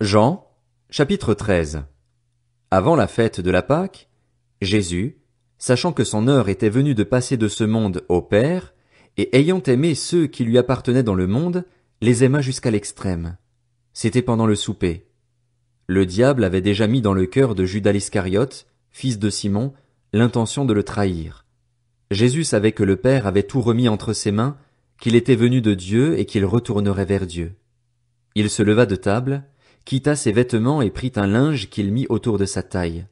Jean, chapitre 13. Avant la fête de la Pâque, Jésus, sachant que son heure était venue de passer de ce monde au Père, et ayant aimé ceux qui lui appartenaient dans le monde, les aima jusqu'à l'extrême. C'était pendant le souper. Le diable avait déjà mis dans le cœur de Judas l'Iscariote, fils de Simon, l'intention de le trahir. Jésus savait que le Père avait tout remis entre ses mains, qu'il était venu de Dieu et qu'il retournerait vers Dieu. Il se leva de table, quitta ses vêtements et prit un linge qu'il mit autour de sa taille.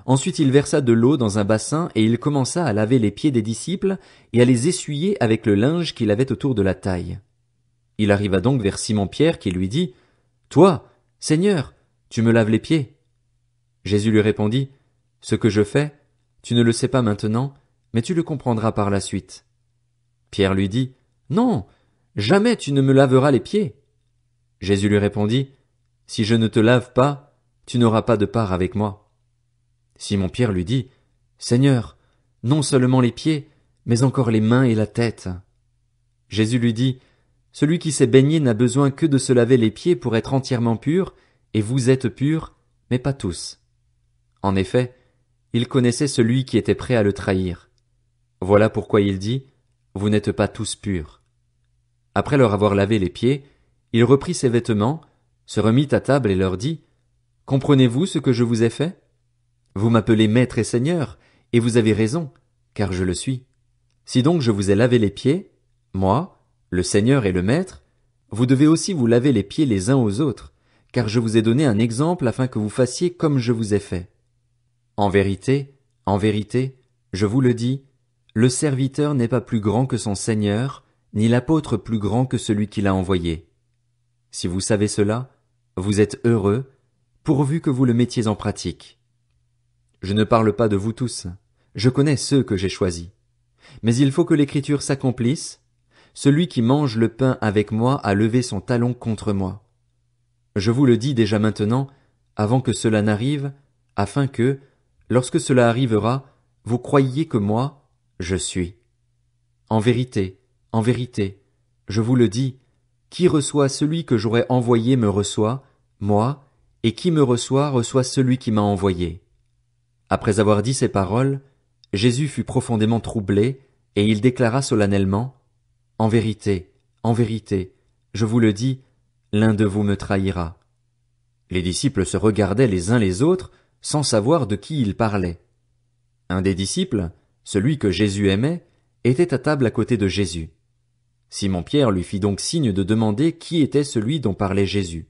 Ensuite il versa de l'eau dans un bassin et il commença à laver les pieds des disciples et à les essuyer avec le linge qu'il avait autour de la taille. Il arriva donc vers Simon-Pierre qui lui dit, « Toi, Seigneur, tu me laves les pieds. » Jésus lui répondit, « Ce que je fais, tu ne le sais pas maintenant, mais tu le comprendras par la suite. » Pierre lui dit, « Non, jamais tu ne me laveras les pieds. » Jésus lui répondit, « Si je ne te lave pas, tu n'auras pas de part avec moi. » Simon-Pierre lui dit, « Seigneur, non seulement les pieds, mais encore les mains et la tête. » Jésus lui dit, « Celui qui s'est baigné n'a besoin que de se laver les pieds pour être entièrement pur, et vous êtes purs, mais pas tous. » En effet, il connaissait celui qui était prêt à le trahir. Voilà pourquoi il dit, « Vous n'êtes pas tous purs. » Après leur avoir lavé les pieds, il reprit ses vêtements, se remit à table et leur dit, « Comprenez-vous ce que je vous ai fait? Vous m'appelez Maître et Seigneur, et vous avez raison, car je le suis. Si donc je vous ai lavé les pieds, moi, le Seigneur et le Maître, vous devez aussi vous laver les pieds les uns aux autres, car je vous ai donné un exemple afin que vous fassiez comme je vous ai fait. En vérité, je vous le dis, le serviteur n'est pas plus grand que son Seigneur, ni l'apôtre plus grand que celui qui l'a envoyé. Si vous savez cela, vous êtes heureux, pourvu que vous le mettiez en pratique. Je ne parle pas de vous tous, je connais ceux que j'ai choisis. Mais il faut que l'écriture s'accomplisse, celui qui mange le pain avec moi a levé son talon contre moi. Je vous le dis déjà maintenant, avant que cela n'arrive, afin que, lorsque cela arrivera, vous croyiez que moi, je suis. En vérité, je vous le dis, qui reçoit celui que j'aurai envoyé me reçoit, moi, et qui me reçoit celui qui m'a envoyé. » Après avoir dit ces paroles, Jésus fut profondément troublé, et il déclara solennellement, « En vérité, je vous le dis, l'un de vous me trahira. » Les disciples se regardaient les uns les autres, sans savoir de qui il parlait. Un des disciples, celui que Jésus aimait, était à table à côté de Jésus. Simon-Pierre lui fit donc signe de demander qui était celui dont parlait Jésus.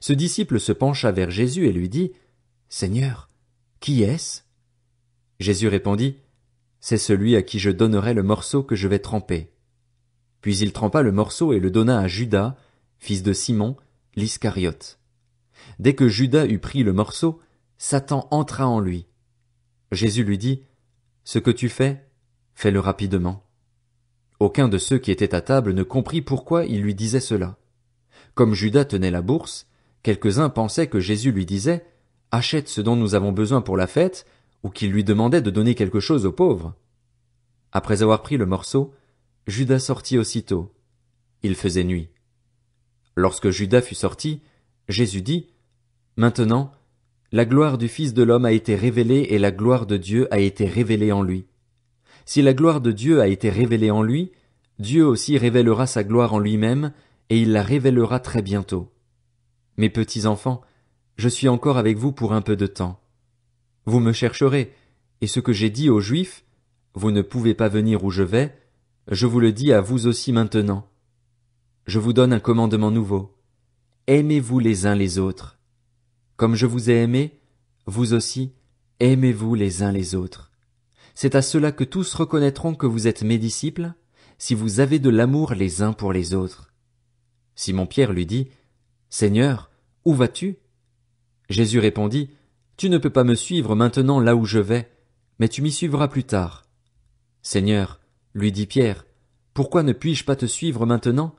Ce disciple se pencha vers Jésus et lui dit, « Seigneur, qui est-ce? » Jésus répondit, « C'est celui à qui je donnerai le morceau que je vais tremper. » Puis il trempa le morceau et le donna à Judas, fils de Simon, l'Iscariote. Dès que Judas eut pris le morceau, Satan entra en lui. Jésus lui dit, « Ce que tu fais, fais-le rapidement. » Aucun de ceux qui étaient à table ne comprit pourquoi il lui disait cela. Comme Judas tenait la bourse, quelques-uns pensaient que Jésus lui disait, « Achète ce dont nous avons besoin pour la fête », ou qu'il lui demandait de donner quelque chose aux pauvres. Après avoir pris le morceau, Judas sortit aussitôt. Il faisait nuit. Lorsque Judas fut sorti, Jésus dit, « Maintenant, la gloire du Fils de l'homme a été révélée et la gloire de Dieu a été révélée en lui. Si la gloire de Dieu a été révélée en lui, Dieu aussi révélera sa gloire en lui-même, et il la révélera très bientôt. Mes petits enfants, je suis encore avec vous pour un peu de temps. Vous me chercherez, et ce que j'ai dit aux Juifs, vous ne pouvez pas venir où je vais, je vous le dis à vous aussi maintenant. Je vous donne un commandement nouveau. Aimez-vous les uns les autres. Comme je vous ai aimés, vous aussi, aimez-vous les uns les autres. C'est à cela que tous reconnaîtront que vous êtes mes disciples, si vous avez de l'amour les uns pour les autres. » Simon-Pierre lui dit, « Seigneur, où vas-tu? » Jésus répondit, « Tu ne peux pas me suivre maintenant là où je vais, mais tu m'y suivras plus tard. » « Seigneur, lui dit Pierre, pourquoi ne puis-je pas te suivre maintenant?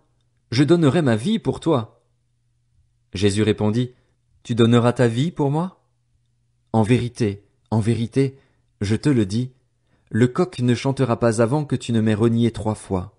Je donnerai ma vie pour toi. » Jésus répondit, « Tu donneras ta vie pour moi? En vérité, je te le dis, le coq ne chantera pas avant que tu ne m'aies renié 3 fois. »